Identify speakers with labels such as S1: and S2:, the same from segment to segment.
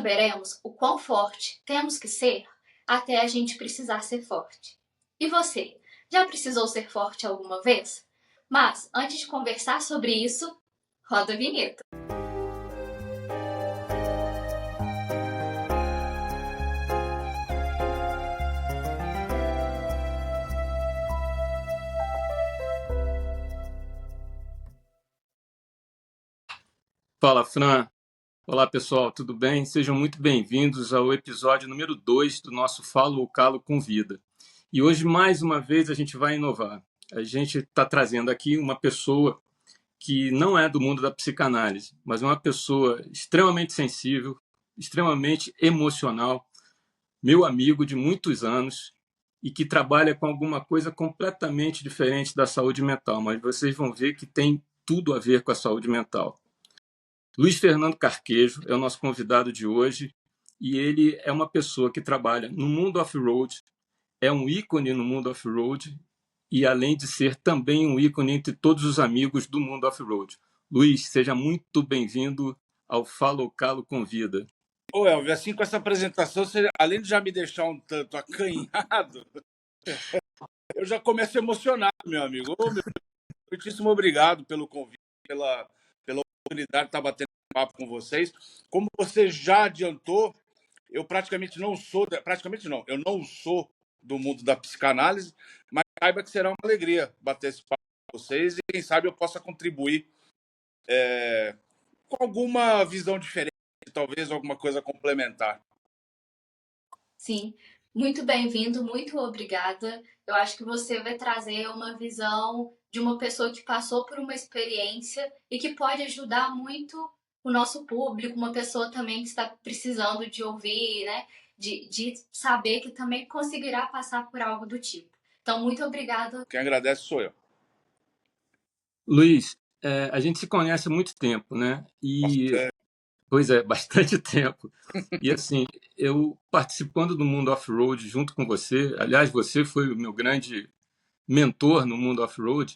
S1: veremos o quão forte temos que ser até a gente precisar ser forte. E você, já precisou ser forte alguma vez? Mas, antes de conversar sobre isso, roda a vinheta.
S2: Fala, Fran. Olá, pessoal, tudo bem? Sejam muito bem-vindos ao episódio número 2 do nosso Fala o Calo Convida. E hoje, mais uma vez, a gente vai inovar. A gente está trazendo aqui uma pessoa que não é do mundo da psicanálise, mas é uma pessoa extremamente sensível, extremamente emocional, meu amigo de muitos anos e que trabalha com alguma coisa completamente diferente da saúde mental, mas vocês vão ver que tem tudo a ver com a saúde mental. Luiz Fernando Carquejo é o nosso convidado de hoje e ele é uma pessoa que trabalha no mundo off-road, é um ícone no mundo off-road e, além de ser também um ícone entre todos os amigos do mundo off-road. Luiz, seja muito bem-vindo ao Fala o Calo Convida.
S3: Ô, Elvio, assim com essa apresentação, você, além de já me deixar um tanto acanhado, eu já começo emocionado, meu amigo. Ô, muitíssimo obrigado pelo convite, pela oportunidade de estar batendo papo com vocês. Como você já adiantou, eu praticamente não sou, eu não sou do mundo da psicanálise, mas saiba que será uma alegria bater esse papo com vocês e quem sabe eu possa contribuir com alguma visão diferente, talvez alguma coisa complementar.
S1: Sim, muito bem-vindo, muito obrigada. Eu acho que você vai trazer uma visão de uma pessoa que passou por uma experiência e que pode ajudar muito o nosso público, uma pessoa também que está precisando de ouvir, né? De saber que também conseguirá passar por algo do tipo. Então, muito obrigada.
S3: Quem agradece sou eu.
S2: Luiz, a gente se conhece há muito tempo, né? Pois é, bastante tempo. E assim, eu participando do mundo off-road junto com você, aliás, você foi o meu grande mentor no mundo off-road,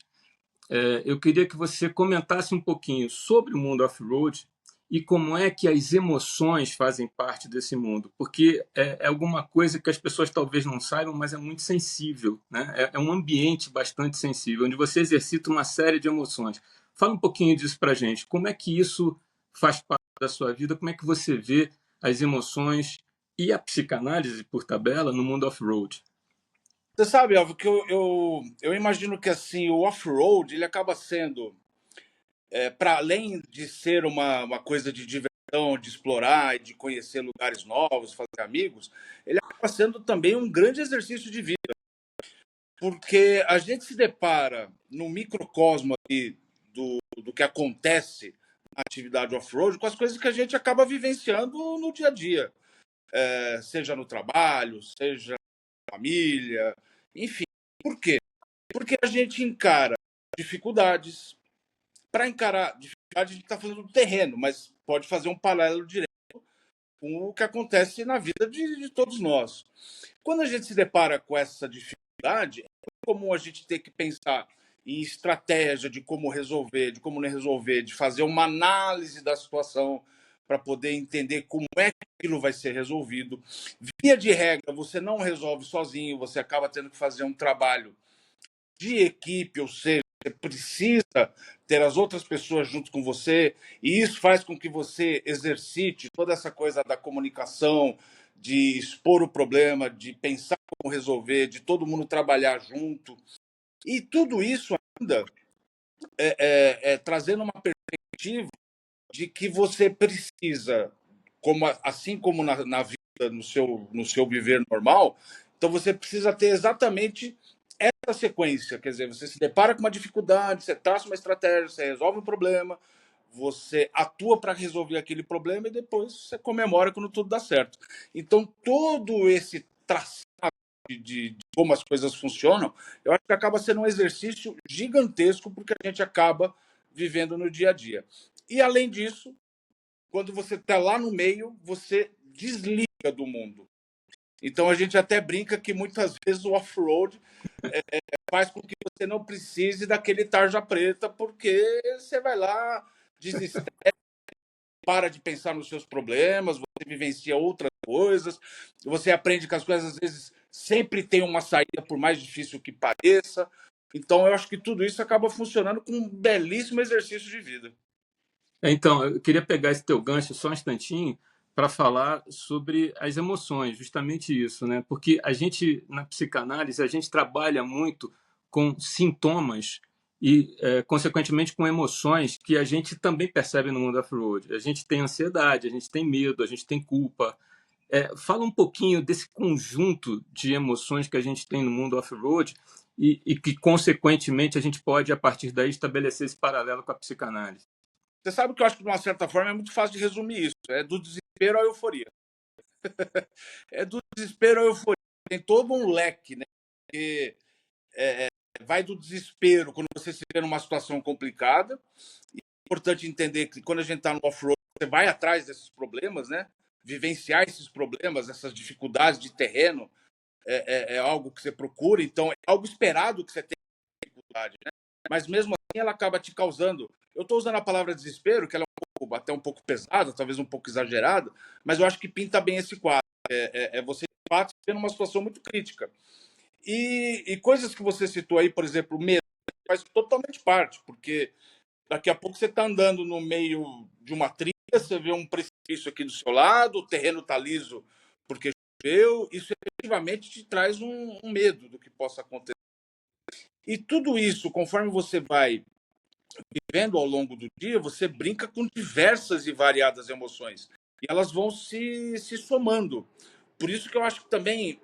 S2: eu queria que você comentasse um pouquinho sobre o mundo off-road e como é que as emoções fazem parte desse mundo, porque é alguma coisa que as pessoas talvez não saibam, mas é muito sensível, né? É um ambiente bastante sensível, onde você exercita uma série de emoções. Fala um pouquinho disso para a gente. Como é que isso faz parte da sua vida? Como é que você vê as emoções e a psicanálise, por tabela, no mundo off-road?
S3: Você sabe, Elvio, que eu imagino que assim, o off-road ele acaba sendo, para além de ser uma coisa de diversão, de explorar e de conhecer lugares novos, fazer amigos, ele acaba sendo também um grande exercício de vida. Porque a gente se depara no microcosmo ali do que acontece na atividade off-road com as coisas que a gente acaba vivenciando no dia a dia. Seja no trabalho, seja na família, enfim. Por quê? Porque a gente encara dificuldades. Para encarar dificuldade, a gente está falando do terreno, mas pode fazer um paralelo direto com o que acontece na vida de todos nós. Quando a gente se depara com essa dificuldade, é comum a gente ter que pensar em estratégia de como resolver, de como não resolver, de fazer uma análise da situação para poder entender como é que aquilo vai ser resolvido. Via de regra, você não resolve sozinho, você acaba tendo que fazer um trabalho de equipe, ou seja, você precisa ter as outras pessoas junto com você, e isso faz com que você exercite toda essa coisa da comunicação, de expor o problema, de pensar como resolver, de todo mundo trabalhar junto. E tudo isso ainda trazendo uma perspectiva de que você precisa, assim como na vida, no seu viver normal, então você precisa ter exatamente essa sequência. Quer dizer, você se depara com uma dificuldade, você traça uma estratégia, você resolve um problema, você atua para resolver aquele problema e depois você comemora quando tudo dá certo. Então, todo esse traçado de como as coisas funcionam, eu acho que acaba sendo um exercício gigantesco porque a gente acaba vivendo no dia a dia. E, além disso, quando você está lá no meio, você desliga do mundo. Então, a gente até brinca que muitas vezes o off-road faz com que você não precise daquele tarja preta, porque você vai lá, desestressa, para de pensar nos seus problemas, você vivencia outras coisas, você aprende que as coisas, às vezes, sempre tem uma saída, por mais difícil que pareça. Então, eu acho que tudo isso acaba funcionando com um belíssimo exercício de vida.
S2: Então, eu queria pegar esse teu gancho só um instantinho para falar sobre as emoções, justamente isso, né? Porque a gente, na psicanálise, a gente trabalha muito com sintomas e, consequentemente, com emoções que a gente também percebe no mundo off-road. A gente tem ansiedade, a gente tem medo, a gente tem culpa. Fala um pouquinho desse conjunto de emoções que a gente tem no mundo off-road e que, consequentemente, a gente pode, a partir daí, estabelecer esse paralelo com a psicanálise.
S3: Você sabe que eu acho que, de uma certa forma, é muito fácil de resumir isso. É do desespero à euforia. É do desespero à euforia. Tem todo um leque, né? Que vai do desespero quando você se vê numa situação complicada. E é importante entender que quando a gente está no off-road, você vai atrás desses problemas, né? Vivenciar esses problemas, essas dificuldades de terreno, é algo que você procura. Então, é algo esperado que você tenha dificuldade, né? Mas mesmo assim, ela acaba te causando. Eu estou usando a palavra desespero, que ela é até um pouco pesada, talvez um pouco exagerada, mas eu acho que pinta bem esse quadro. Você, de fato, se vê numa situação muito crítica. E coisas que você citou aí, por exemplo, o medo, faz totalmente parte, porque daqui a pouco você está andando no meio de uma trilha, você vê um precipício aqui do seu lado, o terreno está liso porque choveu, isso efetivamente te traz um medo do que possa acontecer. E tudo isso, conforme você vai vivendo ao longo do dia, você brinca com diversas e variadas emoções. E elas vão se somando. Por isso que eu acho que também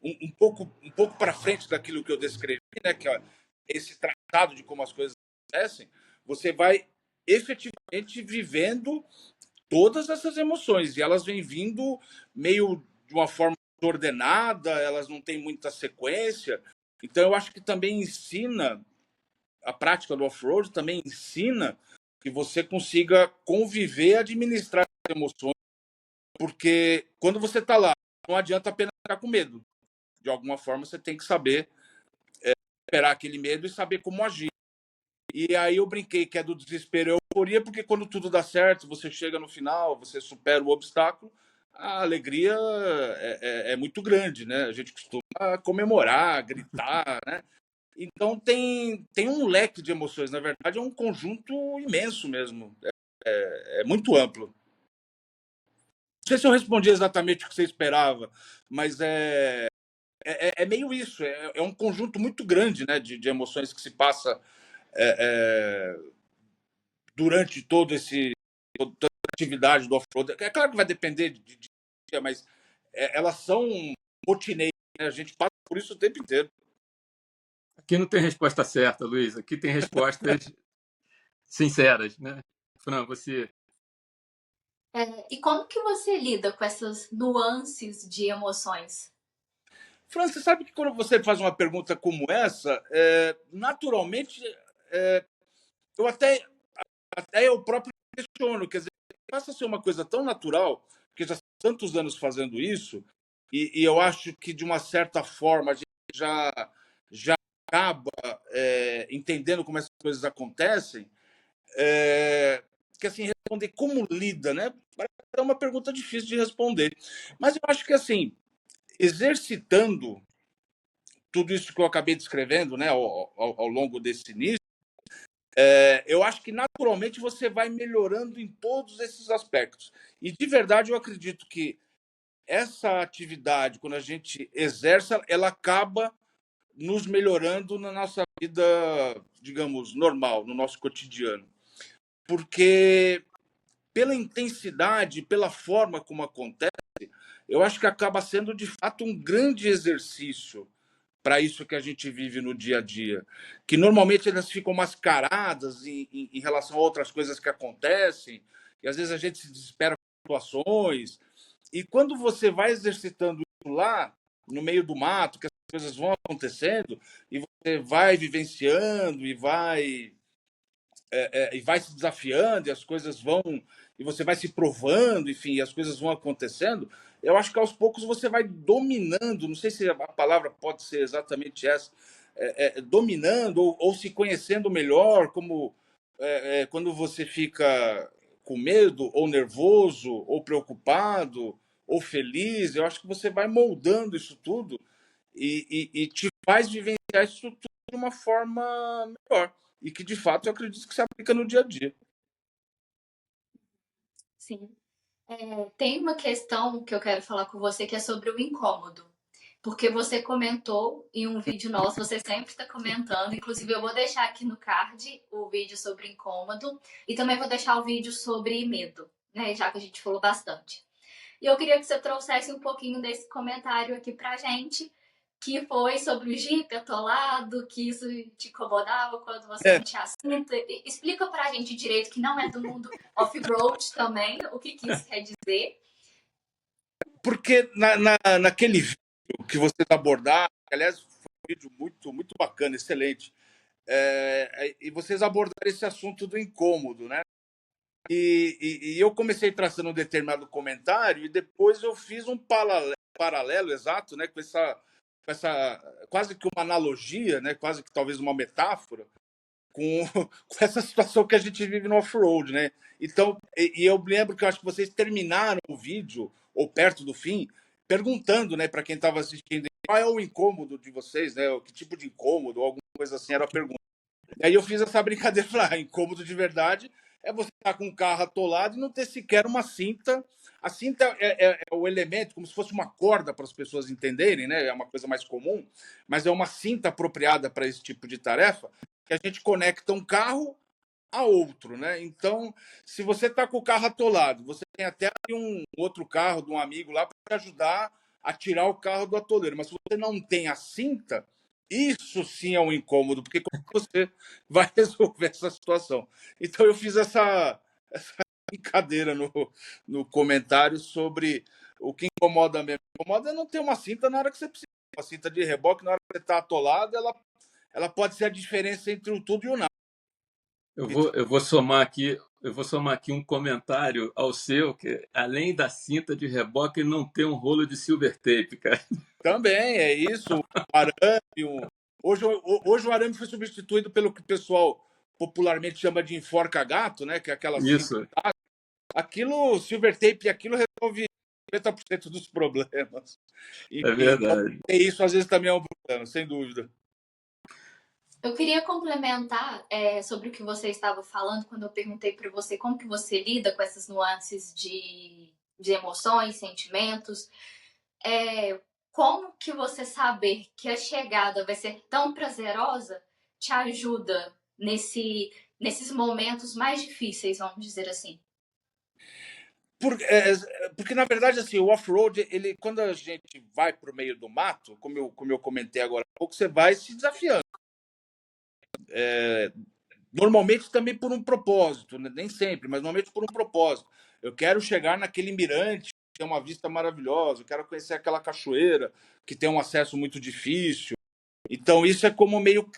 S3: um pouco para frente daquilo que eu descrevi, né, que é esse tratado de como as coisas acontecem, você vai efetivamente vivendo todas essas emoções e elas vêm vindo meio de uma forma ordenada, elas não têm muita sequência. Então eu acho que também ensina a prática do off-road também ensina que você consiga conviver, administrar as emoções, porque quando você está lá, não adianta apenas ficar com medo. De alguma forma, você tem que saber superar aquele medo e saber como agir. E aí eu brinquei que é do desespero e euforia, porque quando tudo dá certo, você chega no final, você supera o obstáculo, a alegria é muito grande, né? A gente costuma comemorar, gritar, né? Então tem um leque de emoções, na verdade é um conjunto imenso mesmo, é muito amplo. Não sei se eu respondi exatamente o que você esperava, mas é meio isso, é um conjunto muito grande, né, de emoções que se passa durante toda a atividade do off-road. É claro que vai depender de dia, mas elas são rotineiras, né? A gente passa por isso o tempo inteiro.
S2: Aqui não tem resposta certa, Luiz. Aqui tem respostas sinceras, né? Fran, você.
S1: E como que você lida com essas nuances de emoções?
S3: Fran, você sabe que quando você faz uma pergunta como essa, naturalmente, eu até eu próprio questiono, quer dizer, passa a ser uma coisa tão natural, porque já são tantos anos fazendo isso, e eu acho que, de uma certa forma, a gente já acaba entendendo como essas coisas acontecem, que, assim, responder como lida, né? É uma pergunta difícil de responder. Mas eu acho que, assim, exercitando tudo isso que eu acabei descrevendo, né, ao longo desse início, eu acho que naturalmente você vai melhorando em todos esses aspectos. E de verdade eu acredito que essa atividade, quando a gente exerce, ela acaba nos melhorando na nossa vida, digamos, normal, no nosso cotidiano. Porque pela intensidade, pela forma como acontece, eu acho que acaba sendo de fato um grande exercício para isso que a gente vive no dia a dia, que normalmente elas ficam mascaradas em relação a outras coisas que acontecem, e às vezes a gente se desespera com situações, e quando você vai exercitando isso lá, no meio do mato, que as coisas vão acontecendo, e você vai vivenciando e vai se desafiando, e as coisas vão, e você vai se provando, enfim, e as coisas vão acontecendo, eu acho que aos poucos você vai dominando, não sei se a palavra pode ser exatamente essa, dominando ou se conhecendo melhor, como quando você fica com medo, ou nervoso, ou preocupado, ou feliz. Eu acho que você vai moldando isso tudo e te faz vivenciar isso tudo de uma forma melhor. E que, de fato, eu acredito que se aplica no dia a dia.
S1: Sim. Tem uma questão que eu quero falar com você que é sobre o incômodo. Porque você comentou em um vídeo nosso, você sempre está comentando, inclusive eu vou deixar aqui no card o vídeo sobre incômodo e também vou deixar o vídeo sobre medo, né? Já que a gente falou bastante. E eu queria que você trouxesse um pouquinho desse comentário aqui pra gente, que foi sobre o Jeep atolado, que isso te incomodava quando você não tinha cinta. Explica pra gente direito, que não é do mundo off-road também, o que isso quer dizer.
S3: Porque naquele vídeo que vocês abordaram, que, aliás, foi um vídeo muito, muito bacana, excelente, e vocês abordaram esse assunto do incômodo, né? E eu comecei traçando um determinado comentário e depois eu fiz um paralelo exato, né, com essa quase que uma analogia, né, quase que talvez uma metáfora com, com essa situação que a gente vive no off-road, né? Então, eu lembro que eu acho que vocês terminaram o vídeo ou perto do fim perguntando, né, para quem estava assistindo, qual é o incômodo de vocês, né? Que tipo de incômodo, alguma coisa assim era a pergunta. E aí eu fiz essa brincadeira, falei, incômodo de verdade é você estar com o carro atolado e não ter sequer uma cinta. A cinta é o elemento, como se fosse uma corda para as pessoas entenderem, né? É uma coisa mais comum, mas é uma cinta apropriada para esse tipo de tarefa, que a gente conecta um carro a outro, né? Então, se você está com o carro atolado, você tem até um outro carro de um amigo lá para ajudar a tirar o carro do atoleiro. Mas se você não tem a cinta, isso sim é um incômodo, porque como você vai resolver essa situação? Então, eu fiz essa brincadeira no comentário sobre o que incomoda mesmo. Incomoda é não ter uma cinta na hora que você precisa. Uma cinta de reboque, na hora que você está atolado, ela pode ser a diferença entre o tudo e o nada.
S2: Eu vou somar aqui um comentário ao seu, que além da cinta de reboque, ele não tem um rolo de silver tape, cara.
S3: Também, é isso. O arame. Hoje o arame foi substituído pelo que o pessoal popularmente chama de enforca-gato, né? Que é aquela cinta.
S2: Isso,
S3: Aquilo, silver tape, aquilo resolve 50% dos problemas.
S2: é
S3: Então,
S2: verdade.
S3: isso às vezes também é um problema, sem dúvida.
S1: Eu queria complementar sobre o que você estava falando quando eu perguntei para você como que você lida com essas nuances de emoções, sentimentos. Como que você saber que a chegada vai ser tão prazerosa te ajuda nesses momentos mais difíceis, vamos dizer assim?
S3: Porque, na verdade, assim, o off-road, quando a gente vai para o meio do mato, como eu comentei agora há pouco, você vai se desafiando. Normalmente também por um propósito, né? Nem sempre, mas normalmente por um propósito. Eu quero chegar naquele mirante que tem uma vista maravilhosa, eu quero conhecer aquela cachoeira que tem um acesso muito difícil. Então, isso é como meio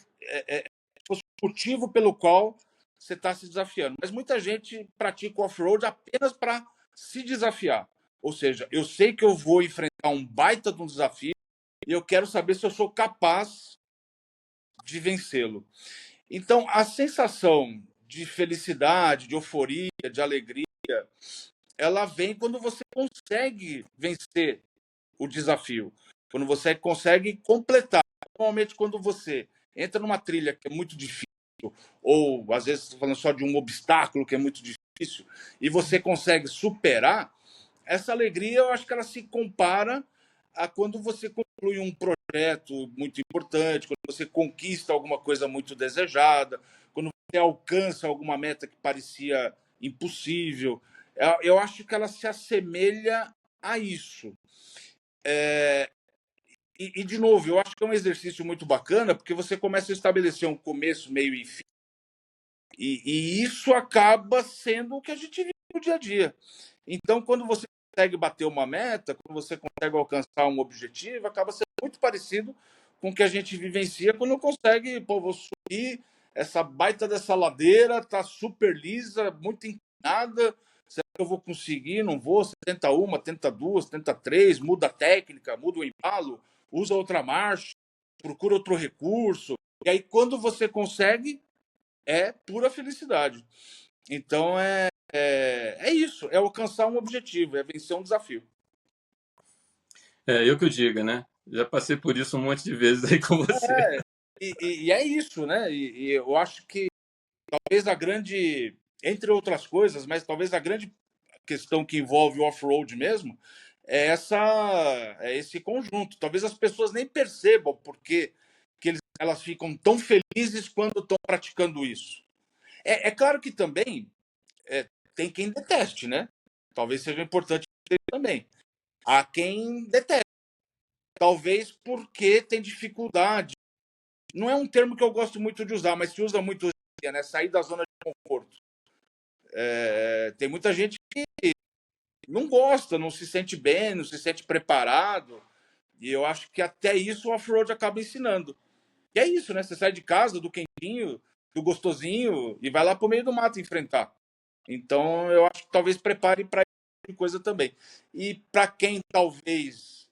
S3: o motivo pelo qual você está se desafiando. Mas muita gente pratica off-road apenas para se desafiar. Ou seja, eu sei que eu vou enfrentar um baita de um desafio e eu quero saber se eu sou capaz de vencê-lo. Então, a sensação de felicidade, de euforia, de alegria, ela vem quando você consegue vencer o desafio, quando você consegue completar. Normalmente, quando você entra numa trilha que é muito difícil, ou às vezes falando só de um obstáculo que é muito difícil, e você consegue superar, essa alegria eu acho que ela se compara a quando você conclui um projeto muito importante, quando você conquista alguma coisa muito desejada, quando você alcança alguma meta que parecia impossível. Eu acho que ela se assemelha a isso. De novo, eu acho que é um exercício muito bacana, porque você começa a estabelecer um começo, meio e fim, e isso acaba sendo o que a gente vive no dia a dia. Então, quando você consegue bater uma meta, quando você consegue alcançar um objetivo, acaba sendo muito parecido com o que a gente vivencia quando consegue, pô, vou subir essa baita dessa ladeira, tá super lisa, muito inclinada, será que eu vou conseguir? Não vou? Você tenta uma, tenta duas, tenta três, muda a técnica, muda o embalo, usa outra marcha, procura outro recurso, e aí quando você consegue, é pura felicidade. Então, é isso, é alcançar um objetivo, é vencer um desafio.
S2: Eu que o diga, né? Já passei por isso um monte de vezes aí com você.
S3: E é isso, né? E eu acho que talvez a grande, entre outras coisas, mas talvez a grande questão que envolve o off-road mesmo é esse conjunto. Talvez as pessoas nem percebam porque elas ficam tão felizes quando estão praticando isso. É claro que também tem quem deteste, né? Talvez seja importante também. Há quem deteste, talvez porque tem dificuldade. Não é um termo que eu gosto muito de usar, mas se usa muito hoje em dia, né? Sair da zona de conforto. Tem muita gente que não gosta, não se sente bem, não se sente preparado. E eu acho que até isso o off-road acaba ensinando. E é isso, né? Você sai de casa, do quentinho, do gostosinho, e vai lá pro meio do mato enfrentar. Então, eu acho que talvez prepare para coisa também. E para quem talvez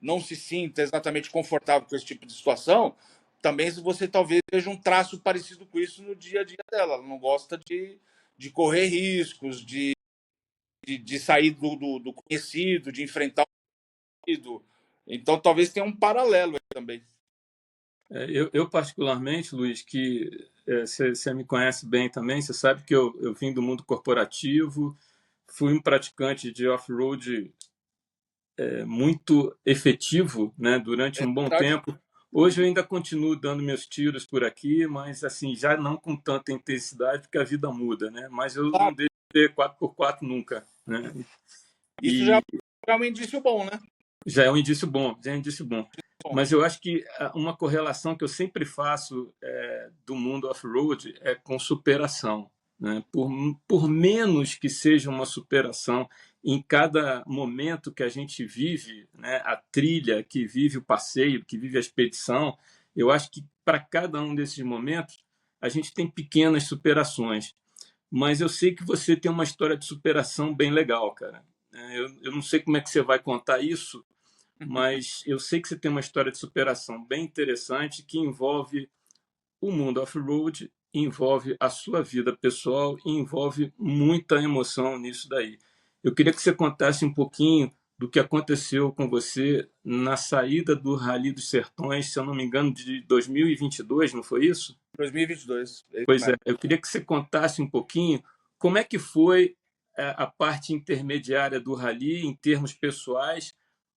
S3: não se sinta exatamente confortável com esse tipo de situação, também se você talvez veja um traço parecido com isso no dia a dia dela. Ela não gosta de correr riscos, de sair do conhecido, de enfrentar o conhecido. Então, talvez tenha um paralelo aí também.
S2: Eu particularmente, Luiz, que você me conhece bem também, você sabe que eu vim do mundo corporativo, fui um praticante de off-road muito efetivo, né, durante
S3: É
S2: um bom
S3: verdade.
S2: tempo. Hoje eu ainda continuo dando meus tiros por aqui, mas assim, já não com tanta intensidade, porque a vida muda, né? Mas eu
S3: Claro,
S2: não deixo de ter 4x4 nunca, né?
S3: isso já
S2: E
S3: é um indício bom, né?
S2: já é um indício bom, já é um indício bom.
S3: Bom,
S2: Mas eu acho que uma correlação que eu sempre faço do mundo off-road é com superação. Né? Por menos que seja uma superação em cada momento que a gente vive, né? A trilha, que vive o passeio, que vive a expedição, eu acho que para cada um desses momentos a gente tem pequenas superações. Mas eu sei que você tem uma história de superação bem legal, cara. Eu não sei como é que você vai contar isso, mas eu sei que você tem uma história de superação bem interessante que envolve o mundo off-road, envolve a sua vida pessoal e envolve muita emoção nisso daí. Eu queria que você contasse um pouquinho do que aconteceu com você na saída do Rally dos Sertões, se eu não me engano, de 2022, não foi isso?
S3: 2022. É isso
S2: Pois é,
S3: mesmo.
S2: eu queria que você contasse um pouquinho como é que foi a parte intermediária do Rally em termos pessoais,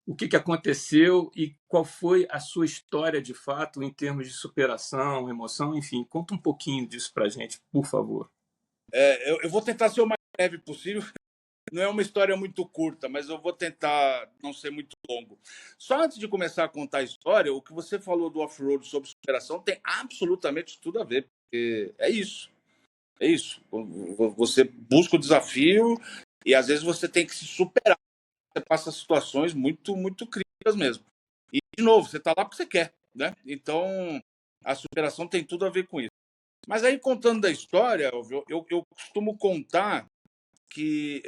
S2: o que aconteceu e qual foi a sua história de fato em termos de superação, emoção, enfim, conta um pouquinho disso para a gente, por favor.
S3: Eu vou tentar ser o mais breve possível. Não é uma história muito curta, mas eu vou tentar não ser muito longo. Só antes de começar a contar a história, o que você falou do off-road sobre superação tem absolutamente tudo a ver. Porque é isso. É isso. Você busca o desafio e às vezes você tem que se superar. Você passa situações muito, muito críticas mesmo. E, de novo, você está lá porque você quer, né? Então, a superação tem tudo a ver com isso. Mas aí, contando da história, eu costumo contar que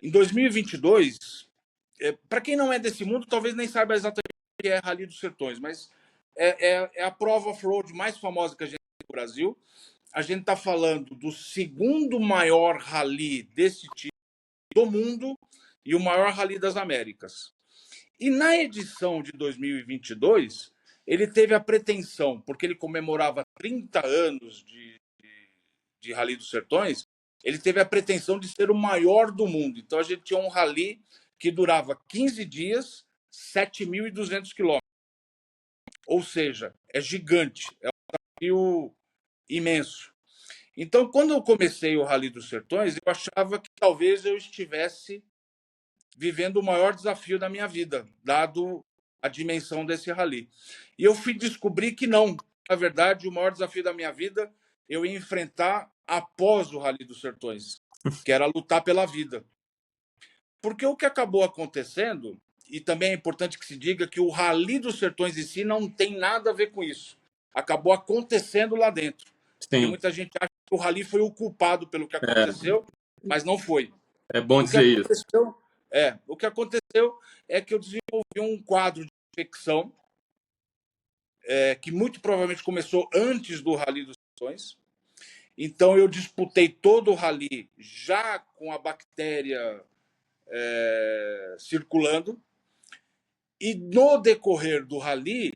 S3: em 2022, para quem não é desse mundo, talvez nem saiba exatamente o que é Rally dos Sertões, mas é a prova off-road mais famosa que a gente tem no Brasil. A gente está falando do segundo maior rally desse tipo do mundo e o maior rally das Américas. E na edição de 2022, ele teve a pretensão, porque ele comemorava 30 anos de Rally dos Sertões, ele teve a pretensão de ser o maior do mundo. Então a gente tinha um rally que durava 15 dias, 7.200 quilômetros. Ou seja, é gigante, é um desafio imenso. Então, quando eu comecei o Rally dos Sertões, eu achava que talvez eu estivesse vivendo o maior desafio da minha vida, dado a dimensão desse rally. E eu fui descobrir que não. Na verdade, o maior desafio da minha vida eu ia enfrentar após o Rally dos Sertões, que era lutar pela vida. Porque o que acabou acontecendo, e também é importante que se diga que o Rally dos Sertões em si não tem nada a ver com isso. Acabou acontecendo lá dentro. Porque
S2: Sim,
S3: muita gente acha que o Rally foi o culpado pelo que
S2: é,
S3: aconteceu, mas não foi.
S2: é bom
S3: O que
S2: dizer isso.
S3: aconteceu o que aconteceu é que eu desenvolvi um quadro de infecção que muito provavelmente começou antes do Rally dos Sertões Então eu disputei todo o rally já com a bactéria circulando, e no decorrer do rally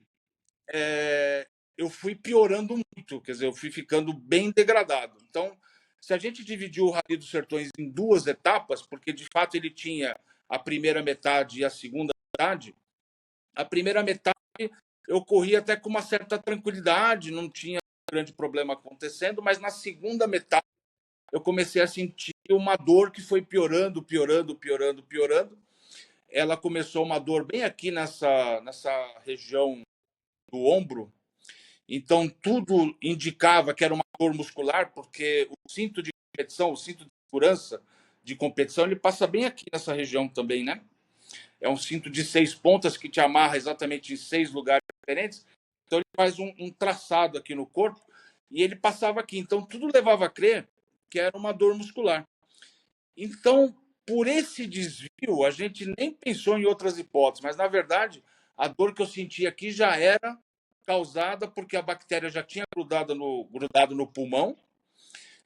S3: eu fui piorando muito, quer dizer, eu fui ficando bem degradado. Então, se a gente dividiu o Rally dos Sertões em duas etapas, porque de fato ele tinha a primeira metade e a segunda metade, a primeira metade eu corria até com uma certa tranquilidade, não tinha grande problema acontecendo, mas na segunda metade eu comecei a sentir uma dor que foi piorando, piorando, piorando, piorando. Ela começou uma dor bem aqui nessa região do ombro, então tudo indicava que era uma dor muscular, porque o cinto de competição, o cinto de segurança de competição, ele passa bem aqui nessa região também, né? É um cinto de 6 pontas que te amarra exatamente em 6 lugares diferentes. Então ele faz um traçado aqui no corpo e ele passava aqui. Então tudo levava a crer que era uma dor muscular. Então, por esse desvio, a gente nem pensou em outras hipóteses, mas na verdade, a dor que eu senti aqui já era causada porque a bactéria já tinha grudado no pulmão,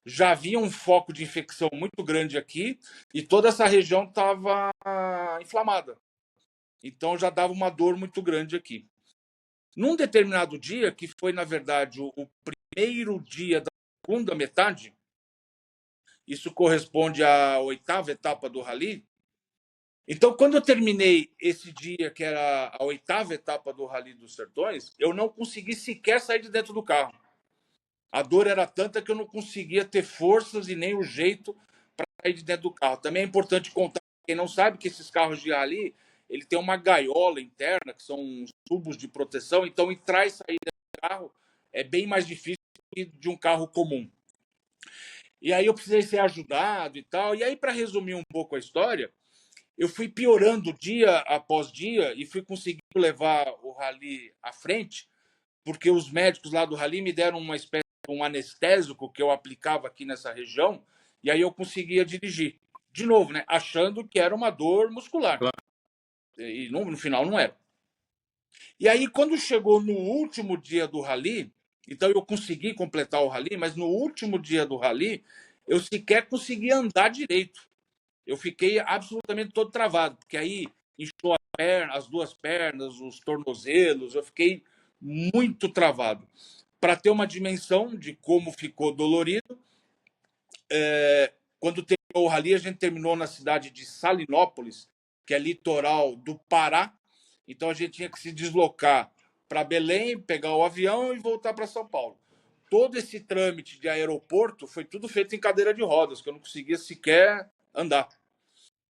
S3: já havia um foco de infecção muito grande aqui e toda essa região estava inflamada. Então já dava uma dor muito grande aqui. Num determinado dia, que foi, na verdade, o primeiro dia da segunda metade, isso corresponde à oitava etapa do rally. Então, quando eu terminei esse dia, que era a oitava etapa do Rally dos Sertões, eu não consegui sequer sair de dentro do carro. A dor era tanta que eu não conseguia ter forças e nem o jeito para sair de dentro do carro. Também é importante contar, quem não sabe, que esses carros de rally, ele tem uma gaiola interna, que são uns tubos de proteção, então entrar e sair do carro é bem mais difícil que de um carro comum. E aí eu precisei ser ajudado e tal. E aí, para resumir um pouco a história, eu fui piorando dia após dia e fui conseguindo levar o rally à frente, porque os médicos lá do rally me deram uma espécie de um anestésico que eu aplicava aqui nessa região, e aí eu conseguia dirigir. De novo, né? Achando que era uma dor muscular.
S2: Claro.
S3: E no final não era. E aí, quando chegou no último dia do rally, então eu consegui completar o rally, mas no último dia do rally, eu sequer consegui andar direito. Eu fiquei absolutamente todo travado, porque aí inchou a perna, as duas pernas, os tornozelos, eu fiquei muito travado. Para ter uma dimensão de como ficou dolorido, quando terminou o rally, a gente terminou na cidade de Salinópolis, que é litoral do Pará, então a gente tinha que se deslocar para Belém, pegar o avião e voltar para São Paulo. Todo esse trâmite de aeroporto foi tudo feito em cadeira de rodas, que eu não conseguia sequer andar.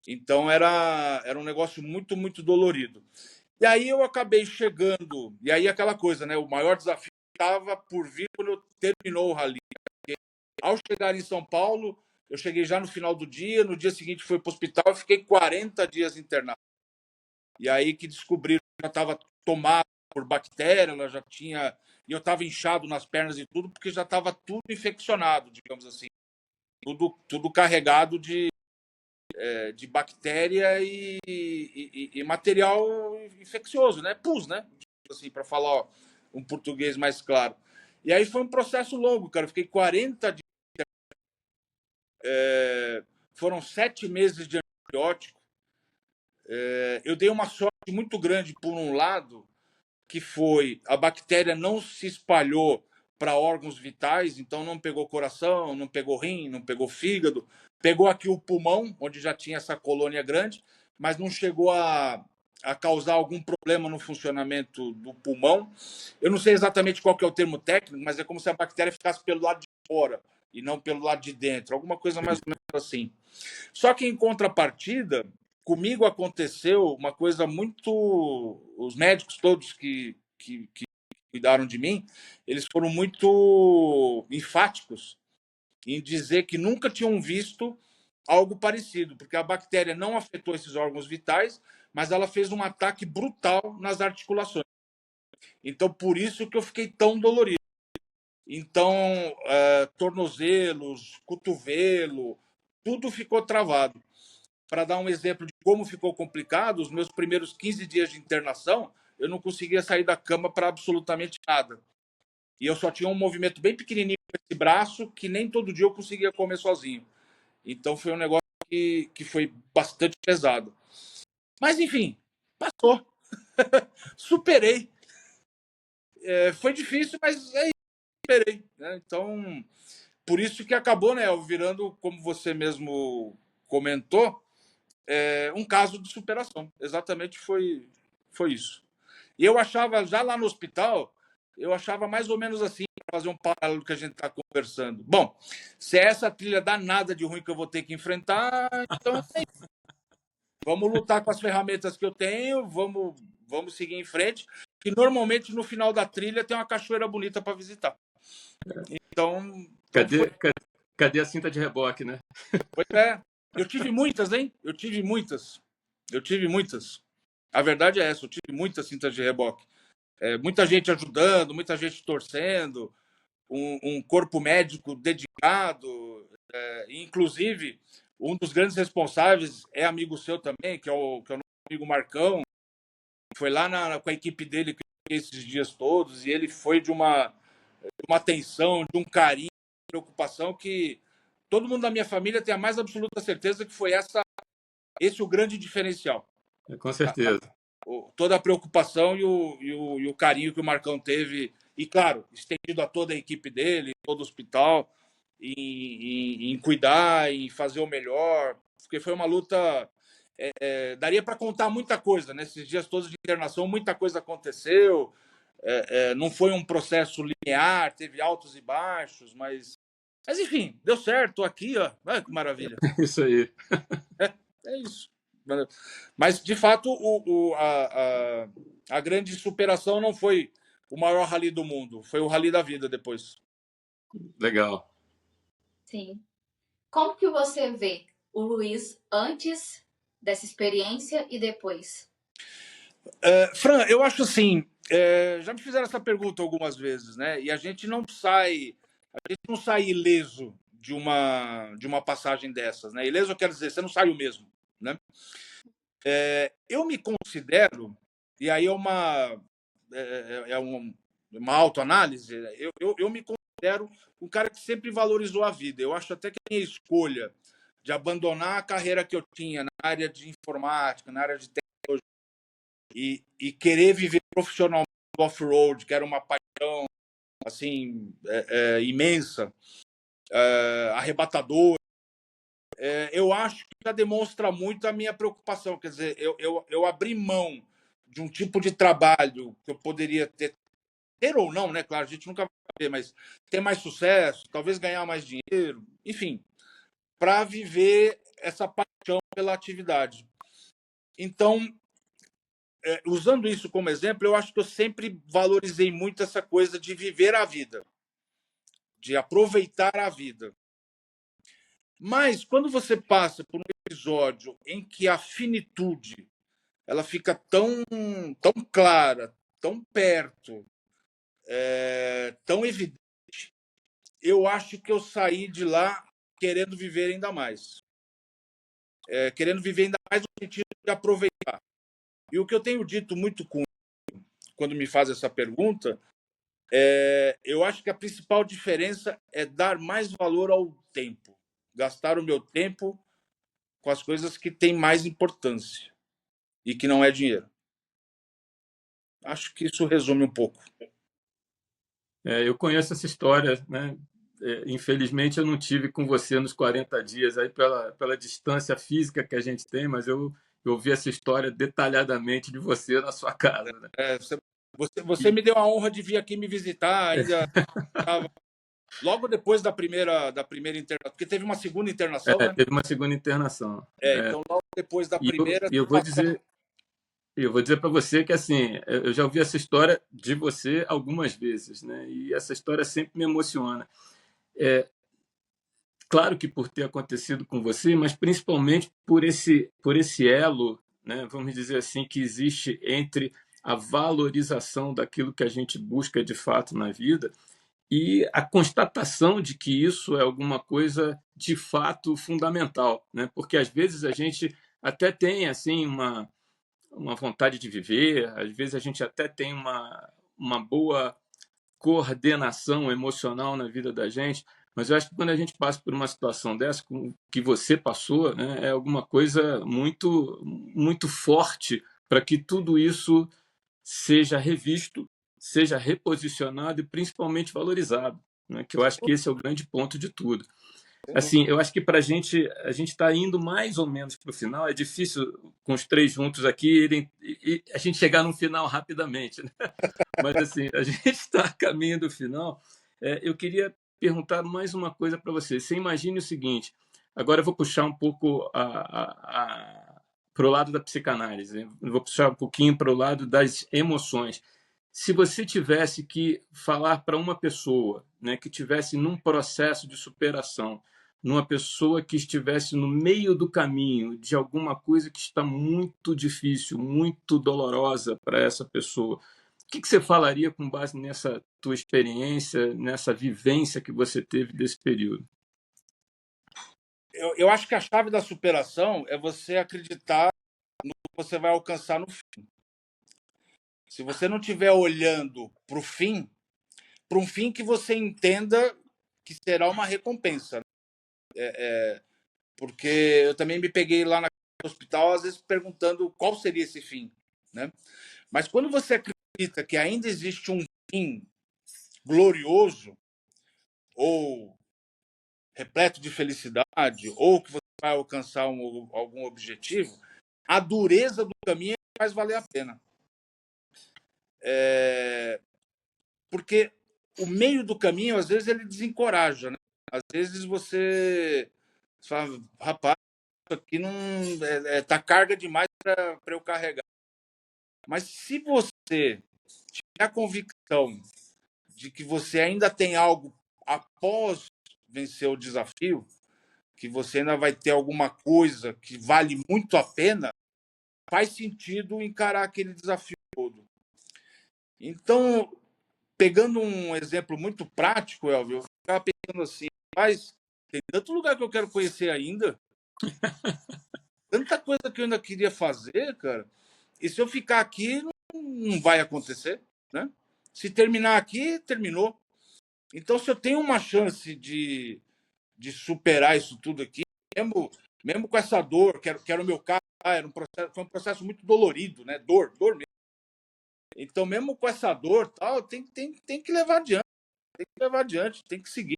S3: Então era um negócio muito, muito dolorido. E aí eu acabei chegando, e aí aquela coisa, né? O maior desafio estava por vir quando terminou o rally. Ao chegar em São Paulo, eu cheguei já no final do dia, no dia seguinte fui para o hospital e fiquei 40 dias internado. E aí que descobriram que já estava tomado por bactéria, ela já tinha. E eu estava inchado nas pernas e tudo, porque já estava tudo infeccionado, digamos assim. Tudo carregado de bactéria e material infeccioso, né? Pus, né? Assim, para falar um português mais claro. E aí foi um processo longo, cara. Eu fiquei 40 dias. Foram 7 meses de antibiótico. Eu dei uma sorte muito grande, por um lado, que foi a bactéria não se espalhou para órgãos vitais, então não pegou coração, não pegou rim, não pegou fígado, pegou aqui o pulmão, onde já tinha essa colônia grande, mas não chegou a causar algum problema no funcionamento do pulmão. Eu não sei exatamente qual que é o termo técnico, mas é como se a bactéria ficasse pelo lado de fora e não pelo lado de dentro, alguma coisa mais ou menos assim. Só que em contrapartida, comigo aconteceu uma coisa muito. Os médicos todos que cuidaram de mim, eles foram muito enfáticos em dizer que nunca tinham visto algo parecido, porque a bactéria não afetou esses órgãos vitais, mas ela fez um ataque brutal nas articulações. Então, por isso que eu fiquei tão dolorido. Então, tornozelos, cotovelo, tudo ficou travado. Para dar um exemplo de como ficou complicado, os meus primeiros 15 dias de internação, eu não conseguia sair da cama para absolutamente nada. E eu só tinha um movimento bem pequenininho com esse braço que nem todo dia eu conseguia comer sozinho. Então foi um negócio que foi bastante pesado. Mas enfim, passou. Superei. Foi difícil, mas aí superei. Né? Então, por isso que acabou, né, virando, como você mesmo comentou, um caso de superação. Exatamente foi isso. E eu achava, já lá no hospital, eu achava mais ou menos assim, para fazer um paralelo que a gente está conversando. Bom, se é essa trilha danada de ruim que eu vou ter que enfrentar, então vamos lutar com as ferramentas que eu tenho, vamos seguir em frente. E normalmente no final da trilha tem uma cachoeira bonita para visitar. Então foi.
S2: Cadê a cinta de reboque, né?
S3: Pois é. Eu tive muitas, hein? Eu tive muitas. A verdade é essa, eu tive muitas cintas de reboque. Muita gente ajudando, muita gente torcendo, um corpo médico dedicado, inclusive um dos grandes responsáveis é amigo seu também, que é o nosso amigo Marcão, foi lá com a equipe dele esses dias todos, e ele foi de uma atenção, de um carinho, preocupação que todo mundo da minha família tem a mais absoluta certeza que foi esse o grande diferencial.
S2: Com certeza.
S3: Toda a preocupação e o carinho que o Marcão teve, e claro, estendido a toda a equipe dele, todo o hospital, em cuidar, em fazer o melhor, porque foi uma luta. Daria para contar muita coisa, nesses dias todos de internação, muita coisa aconteceu. Não foi um processo linear, teve altos e baixos, mas enfim, deu certo, estou aqui, ó. Olha que maravilha.
S2: Isso aí.
S3: É isso. Mas, de fato, a grande superação não foi o maior rally do mundo, foi o rally da vida depois.
S2: Legal.
S1: Sim. Como que você vê o Luiz antes dessa experiência e depois?
S3: Fran, eu acho assim, já me fizeram essa pergunta algumas vezes, né? E a gente não sai ileso de uma passagem dessas, né? Ileso quer dizer, você não sai o mesmo, né? Eu me considero, e aí uma autoanálise, eu me considero um cara que sempre valorizou a vida. Eu acho até que a minha escolha de abandonar a carreira que eu tinha na área de informática, na área de tecnologia, e querer viver profissionalmente off-road, que era uma paixão assim imensa, arrebatadora, eu acho que já demonstra muito a minha preocupação. Quer dizer, eu abri mão de um tipo de trabalho que eu poderia ter ou não, né? Claro, a gente nunca vai saber, mas ter mais sucesso, talvez ganhar mais dinheiro, enfim, para viver essa paixão pela atividade. Então, usando isso como exemplo, eu acho que eu sempre valorizei muito essa coisa de viver a vida, de aproveitar a vida. Mas quando você passa por um episódio em que a finitude ela fica tão clara, tão perto, tão evidente, eu acho que eu saí de lá querendo viver ainda mais. Querendo viver ainda mais no sentido de aproveitar. E o que eu tenho dito muito quando me faz essa pergunta, eu acho que a principal diferença é dar mais valor ao tempo. Gastar o meu tempo com as coisas que têm mais importância e que não é dinheiro. Acho que isso resume um pouco.
S2: Eu conheço essa história, né? Infelizmente eu não tive com você nos 40 dias aí pela distância física que a gente tem, mas eu vi essa história detalhadamente de você na sua casa, né?
S3: Você me deu a honra de vir aqui me visitar, ainda logo depois da primeira internação, porque teve uma segunda internação, né?
S2: Teve uma segunda internação.
S3: Então logo depois da primeira.
S2: Eu vou dizer para você que assim, eu já ouvi essa história de você algumas vezes, né? E essa história sempre me emociona. Claro que por ter acontecido com você, mas principalmente por esse elo, né? Vamos dizer assim, que existe entre a valorização daquilo que a gente busca de fato na vida e a constatação de que isso é alguma coisa de fato fundamental, né? Porque às vezes a gente até tem assim uma vontade de viver, às vezes a gente até tem uma boa coordenação emocional na vida da gente, mas eu acho que quando a gente passa por uma situação dessa, como que você passou, né, é alguma coisa muito, muito forte para que tudo isso seja revisto, seja reposicionado e principalmente valorizado, né, que eu acho que esse é o grande ponto de tudo. Assim, eu acho que para a gente está indo mais ou menos para o final. É difícil com os três juntos aqui e a gente chegar no final rapidamente, né? Mas assim, a gente está a caminho do final. Eu queria perguntar mais uma coisa para você. Você imagine o seguinte. Agora eu vou puxar um pouco para o lado da psicanálise, né? Eu vou puxar um pouquinho para o lado das emoções. Se você tivesse que falar para uma pessoa, né, que tivesse num processo de superação, numa pessoa que estivesse no meio do caminho de alguma coisa que está muito difícil, muito dolorosa para essa pessoa, o que você falaria com base nessa tua experiência, nessa vivência que você teve desse período?
S3: Eu acho que a chave da superação é você acreditar no que você vai alcançar no fim. Se você não estiver olhando para um fim que você entenda que será uma recompensa. Porque eu também me peguei lá no hospital, às vezes perguntando qual seria esse fim, né? Mas quando você acredita que ainda existe um fim glorioso ou repleto de felicidade, ou que você vai alcançar algum objetivo, a dureza do caminho faz valer a pena. Porque o meio do caminho, às vezes, ele desencoraja, né? Às vezes você fala, rapaz, isso aqui não tá carga demais para eu carregar. Mas se você tiver a convicção de que você ainda tem algo após vencer o desafio, que você ainda vai ter alguma coisa que vale muito a pena, faz sentido encarar aquele desafio todo. Então, pegando um exemplo muito prático, Elvio, eu ficava pensando assim, mas tem tanto lugar que eu quero conhecer ainda, tanta coisa que eu ainda queria fazer, cara, e se eu ficar aqui, não vai acontecer, né? Se terminar aqui, terminou. Então, se eu tenho uma chance de superar isso tudo aqui, mesmo com essa dor, que era o meu caso, foi um processo muito dolorido, né? Dor mesmo. Então, mesmo com essa dor, tal, tem que levar adiante, tem que seguir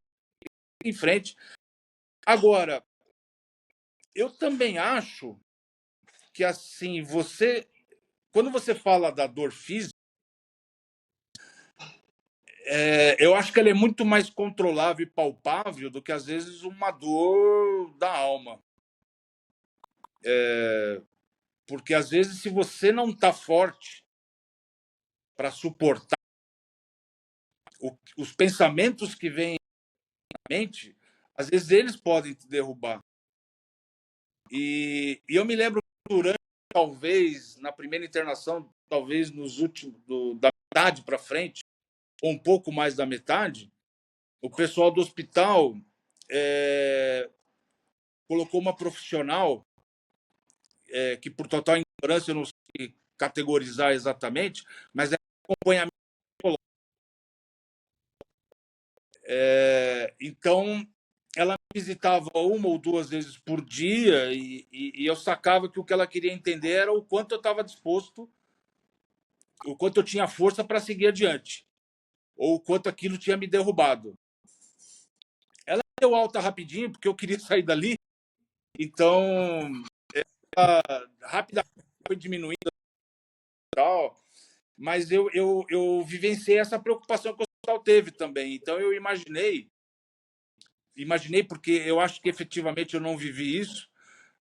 S3: em frente. Agora, eu também acho que assim, quando você fala da dor física, eu acho que ela é muito mais controlável e palpável do que às vezes uma dor da alma. Porque às vezes, se você não está forte para suportar os pensamentos que vêm na mente, às vezes eles podem te derrubar. E eu me lembro durante, talvez, na primeira internação, talvez nos últimos, da metade para frente, ou um pouco mais da metade, o pessoal do hospital colocou uma profissional que, por total ignorância, eu não sei categorizar exatamente, mas é acompanhamento psicológico. Então, ela me visitava uma ou duas vezes por dia e eu sacava que o que ela queria entender era o quanto eu estava disposto, o quanto eu tinha força para seguir adiante, ou o quanto aquilo tinha me derrubado. Ela deu alta rapidinho, porque eu queria sair dali, então rapidamente foi diminuindo e tal, mas eu vivenciei essa preocupação que o hospital teve também. Então eu imaginei porque eu acho que efetivamente eu não vivi isso,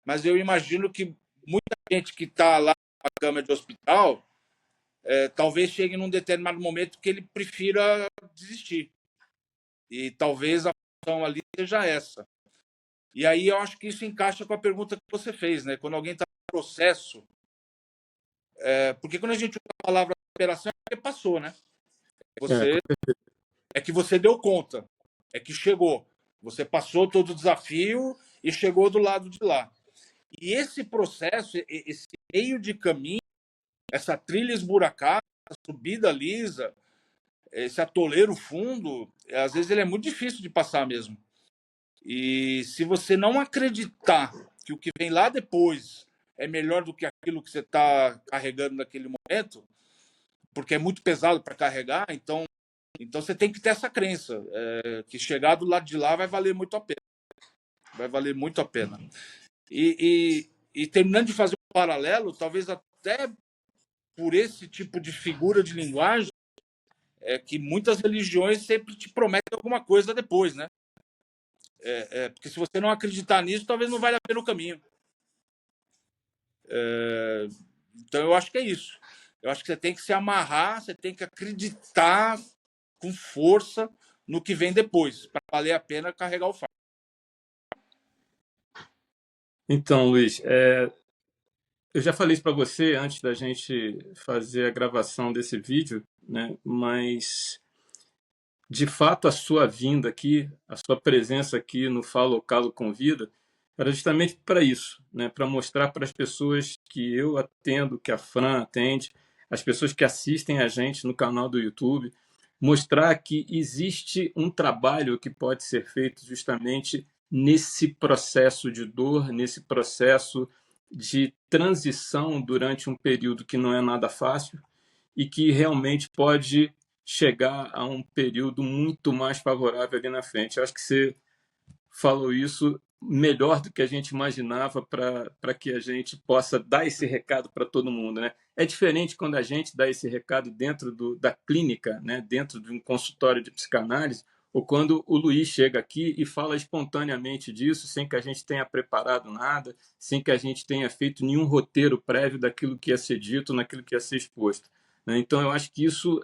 S3: mas eu imagino que muita gente que está lá na cama de hospital talvez chegue num determinado momento que ele prefira desistir. E talvez a função ali seja essa. E aí eu acho que isso encaixa com a pergunta que você fez, né? Quando alguém está no processo. Porque quando a gente usa a palavra superação, é que passou, né? É que você deu conta. É que chegou. Você passou todo o desafio e chegou do lado de lá. E esse processo, esse meio de caminho, essa trilha esburacada, subida lisa, esse atoleiro fundo, às vezes ele é muito difícil de passar mesmo. E se você não acreditar que o que vem lá depois é melhor do que aquilo que você está carregando naquele momento, porque é muito pesado para carregar, então você tem que ter essa crença, que chegar do lado de lá vai valer muito a pena. Vai valer muito a pena. E terminando de fazer um paralelo, talvez até por esse tipo de figura de linguagem, que muitas religiões sempre te prometem alguma coisa depois, né? Porque se você não acreditar nisso, talvez não valha a pena o caminho. Então eu acho que é isso. Eu acho que você tem que se amarrar, você tem que acreditar com força no que vem depois, para valer a pena carregar o fardo.
S2: Então, Luiz, eu já falei isso para você antes da gente fazer a gravação desse vídeo, né? Mas de fato a sua vinda aqui, a sua presença aqui no Fala o Calo Convida, era justamente para isso, né? Para mostrar para as pessoas que eu atendo, que a Fran atende, as pessoas que assistem a gente no canal do YouTube, mostrar que existe um trabalho que pode ser feito justamente nesse processo de dor, nesse processo de transição durante um período que não é nada fácil e que realmente pode chegar a um período muito mais favorável ali na frente. Eu acho que você falou isso melhor do que a gente imaginava para que a gente possa dar esse recado para todo mundo, né? É diferente quando a gente dá esse recado dentro da clínica, né? Dentro de um consultório de psicanálise, ou quando o Luiz chega aqui e fala espontaneamente disso, sem que a gente tenha preparado nada, sem que a gente tenha feito nenhum roteiro prévio daquilo que ia ser dito, naquilo que ia ser exposto, né? Então, eu acho que isso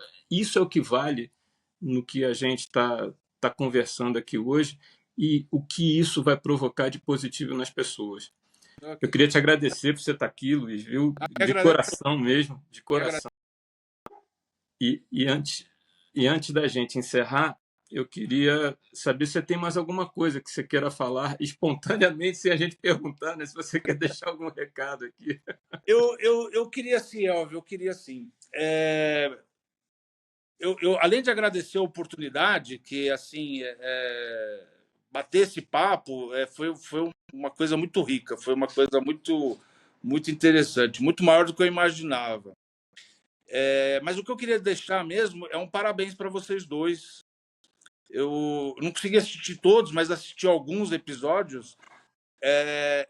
S2: é o que vale no que a gente está conversando aqui hoje, e o que isso vai provocar de positivo nas pessoas. Eu queria te agradecer por você estar aqui, Luiz, viu? De coração mesmo, de coração. E antes da gente encerrar, eu queria saber se você tem mais alguma coisa que você queira falar espontaneamente, sem a gente perguntar, né? Se você quer deixar algum recado aqui.
S3: Eu queria sim, Elvio, eu queria sim. Além de agradecer a oportunidade, que assim bater esse papo foi uma coisa muito rica, foi uma coisa muito interessante, muito maior do que eu imaginava. Mas o que eu queria deixar mesmo é um parabéns para vocês dois. Eu não consegui assistir todos, mas assisti alguns episódios,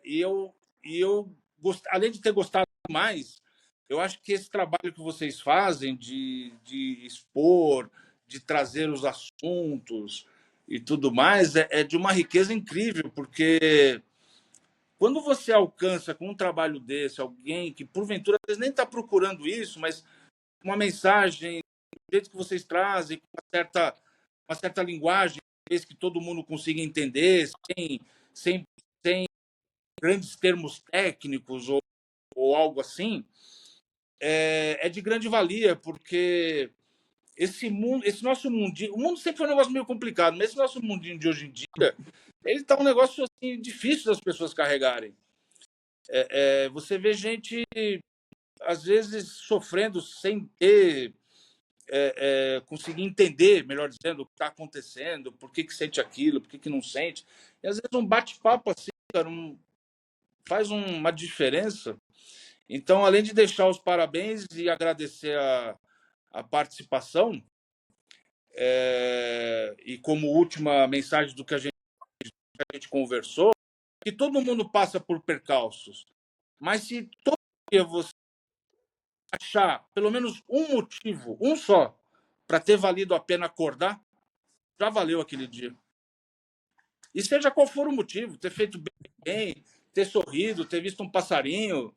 S3: e eu além de ter gostado mais, eu acho que esse trabalho que vocês fazem de expor, de trazer os assuntos e tudo mais, é de uma riqueza incrível, porque quando você alcança com um trabalho desse alguém que, porventura, às vezes nem está procurando isso, mas uma mensagem, do jeito que vocês trazem, com uma certa linguagem, que todo mundo consiga entender, sem grandes termos técnicos ou algo assim, é de grande valia, porque esse nosso mundinho, o mundo sempre foi um negócio meio complicado, mas esse nosso mundinho de hoje em dia, ele está um negócio assim, difícil das pessoas carregarem. Você vê gente, às vezes, sofrendo sem ter, conseguir entender, melhor dizendo, o que está acontecendo, por que sente aquilo, por que não sente. E às vezes um bate-papo assim, cara, faz uma diferença. Então, além de deixar os parabéns e agradecer a participação, e como última mensagem do que a gente conversou, que todo mundo passa por percalços, mas se todo dia você achar pelo menos um motivo, um só, para ter valido a pena acordar, já valeu aquele dia. E seja qual for o motivo, ter feito bem, ter sorrido, ter visto um passarinho,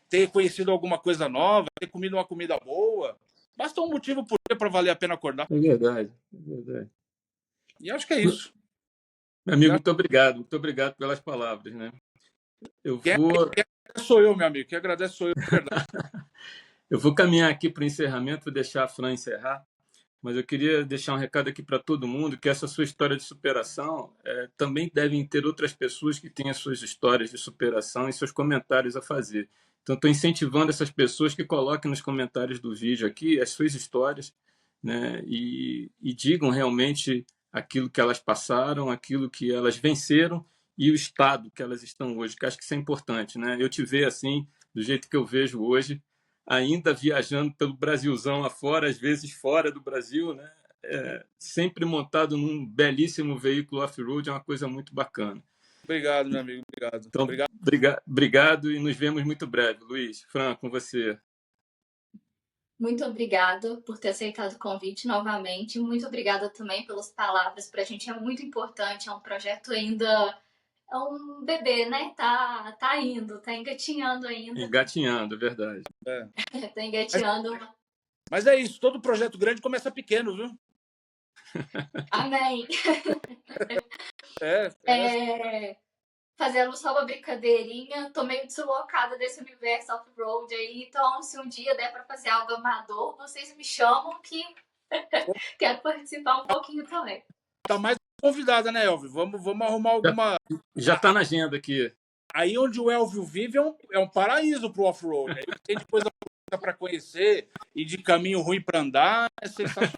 S3: ter conhecido alguma coisa nova, ter comido uma comida boa, basta um motivo por dia para valer a pena acordar.
S2: É verdade, é verdade.
S3: E acho que é isso.
S2: Meu amigo, muito obrigado pelas palavras, né?
S3: Quem sou eu, meu amigo, quem agradece sou eu, de verdade.
S2: Eu vou caminhar aqui para o encerramento, vou deixar a Fran encerrar, mas eu queria deixar um recado aqui para todo mundo, que essa sua história de superação também devem ter outras pessoas que têm as suas histórias de superação e seus comentários a fazer. Então, estou incentivando essas pessoas que coloquem nos comentários do vídeo aqui as suas histórias, né? E digam realmente aquilo que elas passaram, aquilo que elas venceram e o estado que elas estão hoje, que acho que isso é importante, né? Eu te ver assim, do jeito que eu vejo hoje, ainda viajando pelo Brasilzão afora, às vezes fora do Brasil, né? Sempre montado num belíssimo veículo off-road, é uma coisa muito bacana.
S3: Obrigado, meu amigo. Obrigado.
S2: Então,
S3: Obrigado.
S2: obrigado e nos vemos muito breve. Luiz, Fran, com você.
S1: Muito obrigada por ter aceitado o convite novamente. Muito obrigada também pelas palavras. Para a gente é muito importante. É um projeto ainda. É um bebê, né? Tá indo, tá engatinhando ainda.
S2: Engatinhando, é verdade.
S1: Tá engatinhando.
S3: Mas é isso. Todo projeto grande começa pequeno, viu?
S1: Amém. Fazendo só uma brincadeirinha, tô meio deslocada desse universo off-road aí, então se um dia der para fazer algo amador, vocês me chamam que quero participar um pouquinho também.
S3: Tá mais convidada, né, Elvio? Vamos arrumar alguma...
S2: Já tá na agenda aqui.
S3: Aí onde o Elvio vive é um paraíso pro off-road. Aí tem de coisa para conhecer e de caminho ruim para andar, é sensacional.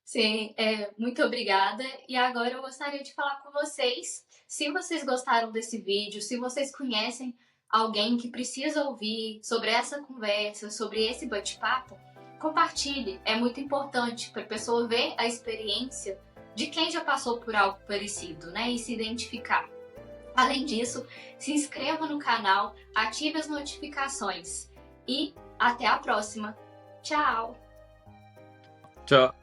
S1: Sim, muito obrigada. E agora eu gostaria de falar com vocês. Se vocês gostaram desse vídeo, se vocês conhecem alguém que precisa ouvir sobre essa conversa, sobre esse bate-papo, compartilhe. É muito importante para a pessoa ver a experiência de quem já passou por algo parecido, né? E se identificar. Além disso, se inscreva no canal, ative as notificações. E até a próxima. Tchau!
S2: Tchau.